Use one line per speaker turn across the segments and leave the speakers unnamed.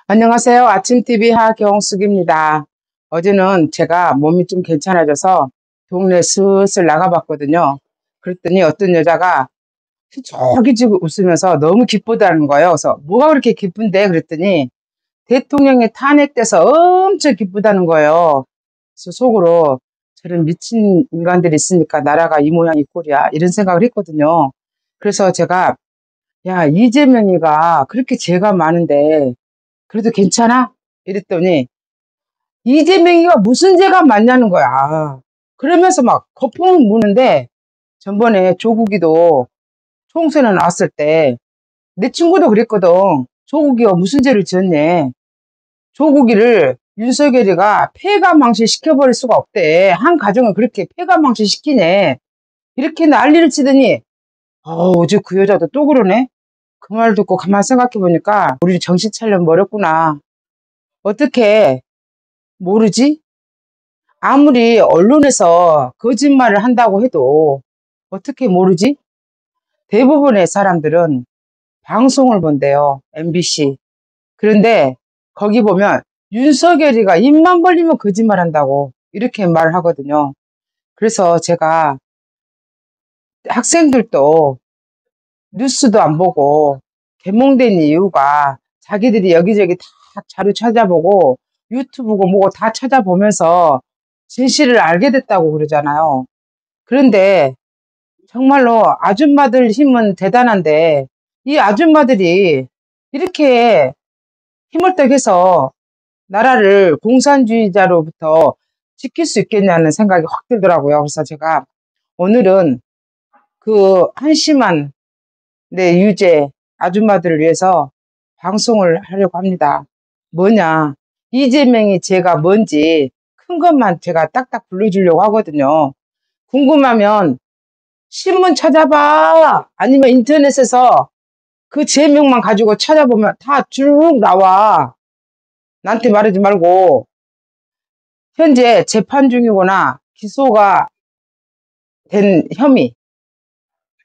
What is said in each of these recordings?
안녕하세요. 아침TV 하경숙입니다. 어제는 제가 몸이 좀 괜찮아져서 동네 슬슬 나가봤거든요. 그랬더니 어떤 여자가 휘적휘적 웃으면서 너무 기쁘다는 거예요. 그래서 뭐가 그렇게 기쁜데? 그랬더니 대통령이 탄핵돼서 엄청 기쁘다는 거예요. 그래서 속으로 저런 미친 인간들이 있으니까 나라가 이 모양 이 꼴이야. 이런 생각을 했거든요. 그래서 제가 야, 이재명이가 그렇게 죄가 많은데 그래도 괜찮아? 이랬더니 이재명이가 무슨 죄가 많냐는 거야. 그러면서 막 거품을 무는데 전번에 조국이도 총선에 나왔을 때 내 친구도 그랬거든. 조국이가 무슨 죄를 지었네. 조국이를 윤석열이가 폐가망신 시켜버릴 수가 없대. 한 가정을 그렇게 폐가망신 시키네. 이렇게 난리를 치더니 어제 그 여자도 또 그러네. 그 말 듣고 가만 생각해 보니까 우리 정신 차리려면 멀었구나. 어떻게 모르지? 아무리 언론에서 거짓말을 한다고 해도 어떻게 모르지? 대부분의 사람들은 방송을 본대요. MBC. 그런데 거기 보면 윤석열이가 입만 벌리면 거짓말 한다고 이렇게 말을 하거든요. 그래서 제가 학생들도 뉴스도 안 보고 개몽된 이유가 자기들이 여기저기 다 자료 찾아보고 유튜브고 뭐고 다 찾아보면서 진실을 알게 됐다고 그러잖아요. 그런데 정말로 아줌마들 힘은 대단한데 이 아줌마들이 이렇게 힘을 더해서 나라를 공산주의자로부터 지킬 수 있겠냐는 생각이 확 들더라고요. 그래서 제가 오늘은 그 한심한 내 유죄 아줌마들을 위해서 방송을 하려고 합니다. 뭐냐, 이재명이 죄가 뭔지 큰 것만 제가 딱딱 불러주려고 하거든요. 궁금하면 신문 찾아봐. 아니면 인터넷에서 그 제목만 가지고 찾아보면 다 쭉 나와. 나한테 말하지 말고. 현재 재판 중이거나 기소가 된 혐의.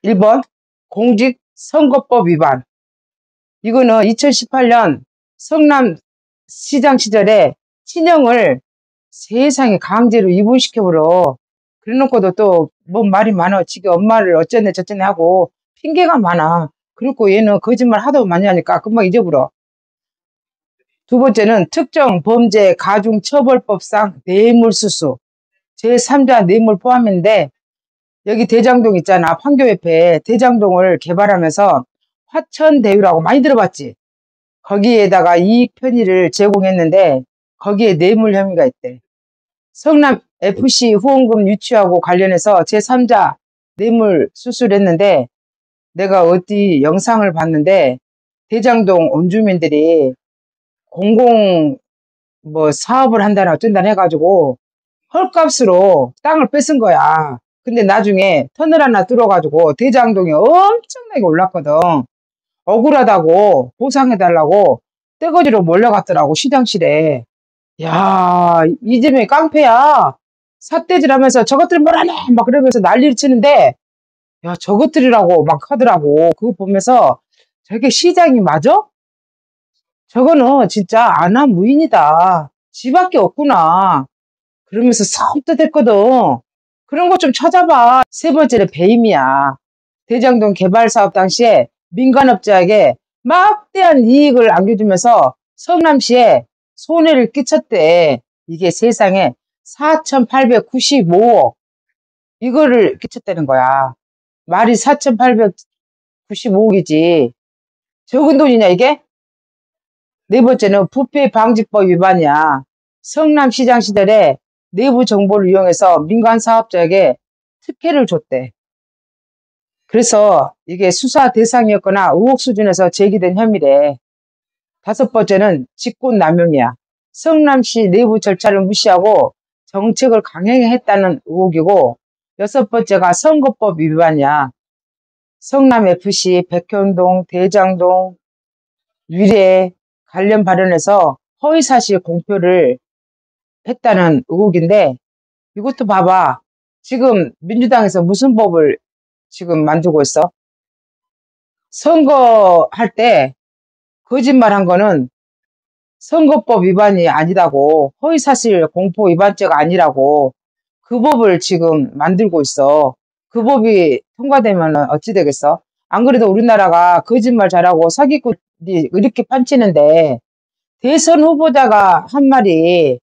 1번 공직선거법 위반. 이거는 2018년 성남시장 시절에 친형을 세상에 강제로 이혼시켜버려. 그래놓고도 또 뭔 말이 많아. 지가 엄마를 어쩌네 저쩌네 하고 핑계가 많아. 그리고 얘는 거짓말 하도 많이 하니까 금방 잊어버려. 두 번째는 특정 범죄 가중처벌법상 뇌물수수 제3자 뇌물 포함인데 여기 대장동 있잖아. 판교 옆에 대장동을 개발하면서 화천대유라고 많이 들어봤지. 거기에다가 이익 편의를 제공했는데 거기에 뇌물 혐의가 있대. 성남 FC 후원금 유치하고 관련해서 제3자 뇌물 수수를 했는데 내가 어디 영상을 봤는데 대장동 원주민들이 공공 뭐 사업을 한다나 어쩐다나 해가지고 헐값으로 땅을 뺏은 거야. 근데 나중에 터널 하나 뚫어가지고 대장동이 엄청나게 올랐거든. 억울하다고 보상해달라고 떼거지로 몰려갔더라고 시장실에. 야, 이재명이 깡패야. 삿대질 하면서 저것들 뭐라네 막 그러면서 난리를 치는데 야, 저것들이라고 막 하더라고. 그거 보면서 저게 시장이 맞아? 저거는 진짜 안하무인이다. 지밖에 없구나. 그러면서 섬뜩했거든. 그런 거 좀 찾아봐. 세 번째는 배임이야. 대장동 개발 사업 당시에 민간업자에게 막대한 이익을 안겨주면서 성남시에 손해를 끼쳤대. 이게 세상에 4,895억. 이거를 끼쳤다는 거야. 말이 4,895억이지. 적은 돈이냐, 이게? 네 번째는 부패방지법 위반이야. 성남시장 시절에 내부 정보를 이용해서 민간 사업자에게 특혜를 줬대. 그래서 이게 수사 대상이었거나 의혹 수준에서 제기된 혐의래. 다섯 번째는 직권남용이야. 성남시 내부 절차를 무시하고 정책을 강행했다는 의혹이고, 여섯 번째가 선거법 위반이야. 성남FC, 백현동, 대장동, 위례 관련 발언에서 허위사실 공표를 했다는 의혹인데 이것도 봐봐. 지금 민주당에서 무슨 법을 지금 만들고 있어? 선거할 때 거짓말한 거는 선거법 위반이 아니라고, 허위사실 공포 위반죄가 아니라고 그 법을 지금 만들고 있어. 그 법이 통과되면 어찌 되겠어? 안 그래도 우리나라가 거짓말 잘하고 사기꾼이 이렇게 판치는데 대선 후보자가 한 말이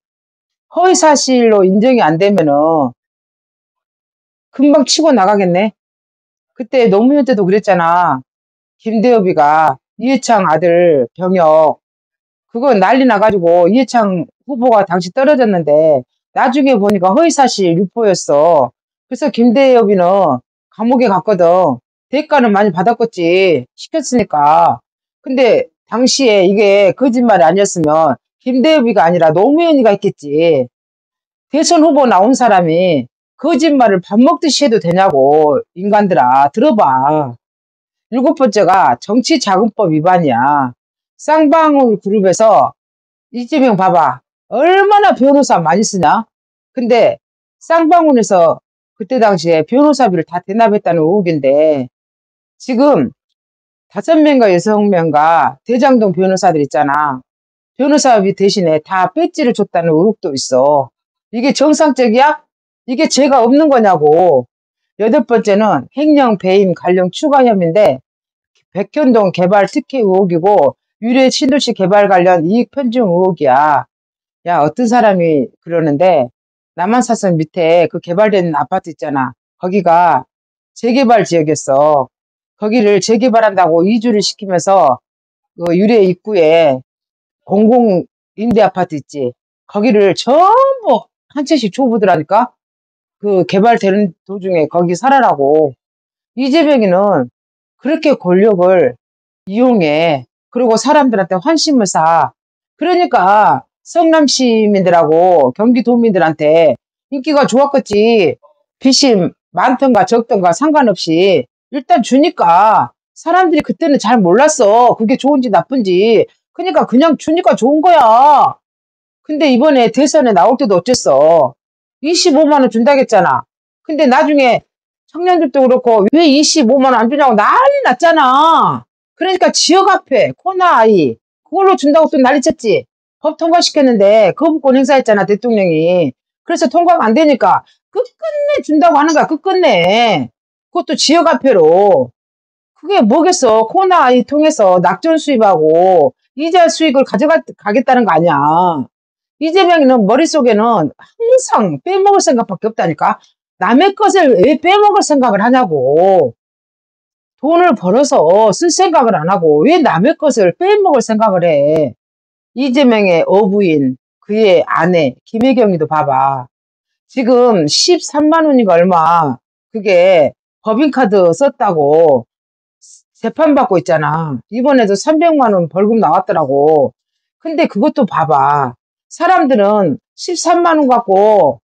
허위사실로 인정이 안 되면은 금방 치고 나가겠네. 그때 노무현 때도 그랬잖아. 김대엽이가 이해창 아들 병역 그거 난리 나가지고 이해창 후보가 당시 떨어졌는데 나중에 보니까 허위사실 유포였어. 그래서 김대엽이는 감옥에 갔거든. 대가는 많이 받았겠지. 시켰으니까. 근데 당시에 이게 거짓말이 아니었으면 김대엽이가 아니라 노무현이가 있겠지. 대선 후보 나온 사람이 거짓말을 밥 먹듯이 해도 되냐고 인간들아 들어봐. 일곱 번째가 정치자금법 위반이야. 쌍방울 그룹에서 이재명 봐봐. 얼마나 변호사 많이 쓰냐? 근데 쌍방울에서 그때 당시에 변호사비를 다 대납했다는 의혹인데 지금 5명과 6명과 대장동 변호사들 있잖아. 변호사비 대신에 다 배지를 줬다는 의혹도 있어. 이게 정상적이야? 이게 죄가 없는 거냐고. 여덟 번째는 횡령 배임 관련 추가 혐의인데 백현동 개발 특혜 의혹이고 유래 신도시 개발 관련 이익 편중 의혹이야. 야, 어떤 사람이 그러는데 남한사선 밑에 그 개발된 아파트 있잖아. 거기가 재개발 지역이었어. 거기를 재개발한다고 이주를 시키면서 그 유래 입구에 공공 임대 아파트 있지. 거기를 전부 한 채씩 줘보더라니까. 그 개발되는 도중에 거기 살아라고. 이재명이는 그렇게 권력을 이용해. 그리고 사람들한테 환심을 사. 그러니까 성남 시민들하고 경기도민들한테 인기가 좋았겠지. 빚이 많던가 적던가 상관없이 일단 주니까 사람들이 그때는 잘 몰랐어. 그게 좋은지 나쁜지. 그러니까 그냥 주니까 좋은 거야. 근데 이번에 대선에 나올 때도 어쨌어. 25만 원 준다겠잖아. 근데 나중에 청년들도 그렇고 왜 25만 원 안 주냐고 난리 났잖아. 그러니까 지역 앞에 코나 아이 그걸로 준다고 또 난리쳤지. 법 통과시켰는데 거부권 행사했잖아 대통령이. 그래서 통과가 안 되니까 끝끝내 준다고 하는 거야. 끝끝내. 그것도 지역 앞에로. 그게 뭐겠어. 코나 아이 통해서 낙전 수입하고 이자 수익을 가져가겠다는 거 아니야. 이재명이는 머릿속에는 항상 빼먹을 생각밖에 없다니까. 남의 것을 왜 빼먹을 생각을 하냐고. 돈을 벌어서 쓸 생각을 안 하고 왜 남의 것을 빼먹을 생각을 해. 이재명의 어부인, 그의 아내, 김혜경이도 봐봐. 지금 13만 원인가 얼마 그게 법인카드 썼다고 재판받고 있잖아. 이번에도 300만 원 벌금 나왔더라고. 근데 그것도 봐봐. 사람들은 13만 원 갖고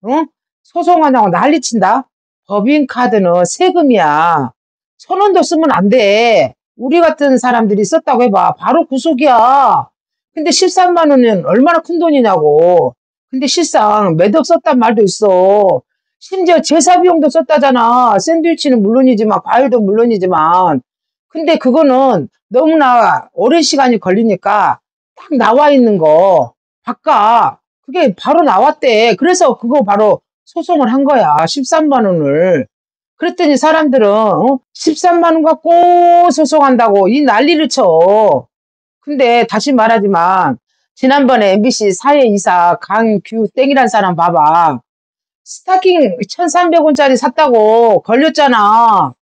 소송하냐고 난리친다. 법인카드는 세금이야. 1,000원도 쓰면 안 돼. 우리 같은 사람들이 썼다고 해봐. 바로 구속이야. 근데 13만 원은 얼마나 큰 돈이냐고. 근데 실상 몇 억 썼단 말도 있어. 심지어 제사 비용도 썼다잖아. 샌드위치는 물론이지만 과일도 물론이지만. 근데 그거는 너무나 오랜 시간이 걸리니까 딱 나와 있는 거 바꿔. 그게 바로 나왔대. 그래서 그거 바로 소송을 한 거야. 13만 원을. 그랬더니 사람들은 13만 원 갖고 소송한다고 이 난리를 쳐. 근데 다시 말하지만 지난번에 MBC 사회이사 강규땡이란 사람 봐봐. 스타킹 1,300원짜리 샀다고 걸렸잖아.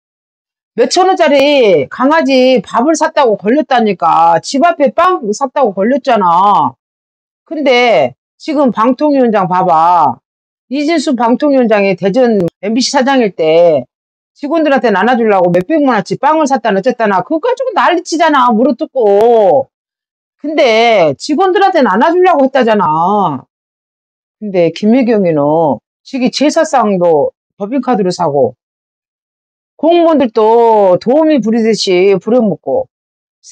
몇천 원짜리 강아지 밥을 샀다고 걸렸다니까. 집 앞에 빵 샀다고 걸렸잖아. 근데 지금 방통위원장 봐봐. 이진수 방통위원장이 대전 MBC 사장일 때 직원들한테 나눠주려고 몇백만 원어치 빵을 샀다나 어쨌다나 그거 가지고 난리치잖아. 무릎 뜯고. 근데 직원들한테 나눠주려고 했다잖아. 근데 김혜경이는 지기 제사상도 법인카드로 사고 공무원들도 도우미 부리듯이 부려먹고.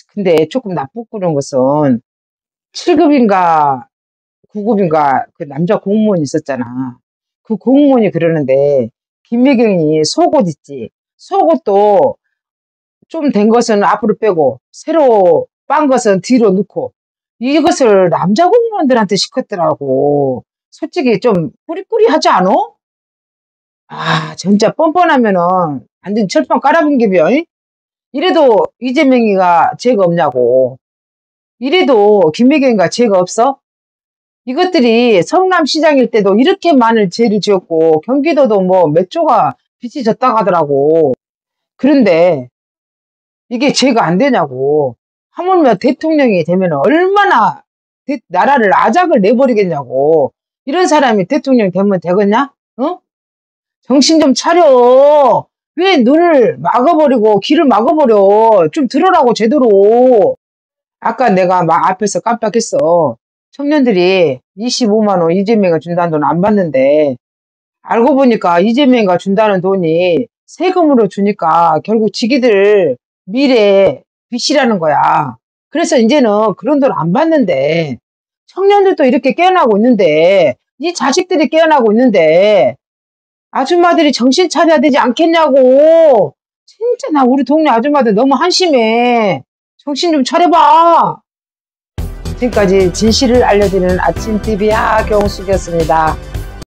근데 조금 나쁘고 것은 7급인가 9급인가 그 남자 공무원이 있었잖아. 그 공무원이 그러는데 김혜경이 속옷 있지. 속옷도 좀 된 것은 앞으로 빼고 새로 빤 것은 뒤로 넣고 이것을 남자 공무원들한테 시켰더라고. 솔직히 좀 꾸리꾸리하지 않아? 아, 진짜 뻔뻔하면은 완전 철판 깔아bun기며. 이래도 이재명이가 죄가 없냐고. 이래도 김혜경이가 죄가 없어? 이것들이 성남시장일 때도 이렇게 많은 죄를 지었고 경기도도 뭐 몇 조가 빚이 졌다고 하더라고. 그런데 이게 죄가 안 되냐고. 하물며 대통령이 되면 얼마나 나라를 아작을 내버리겠냐고. 이런 사람이 대통령 되면 되겠냐? 어? 정신 좀 차려. 왜 눈을 막아버리고 귀를 막아버려. 좀 들으라고 제대로. 아까 내가 막 앞에서 깜빡했어. 청년들이 25만 원 이재명이 준다는 돈 안 받는데 알고 보니까 이재명이가 준다는 돈이 세금으로 주니까 결국 지기들 미래 빚이라는 거야. 그래서 이제는 그런 돈 안 받는데 청년들도 이렇게 깨어나고 있는데 이 자식들이 깨어나고 있는데 아줌마들이 정신 차려야 되지 않겠냐고. 진짜 나 우리 동네 아줌마들 너무 한심해. 정신 좀 차려봐. 지금까지 진실을 알려드리는 아침TV 하경숙이었습니다.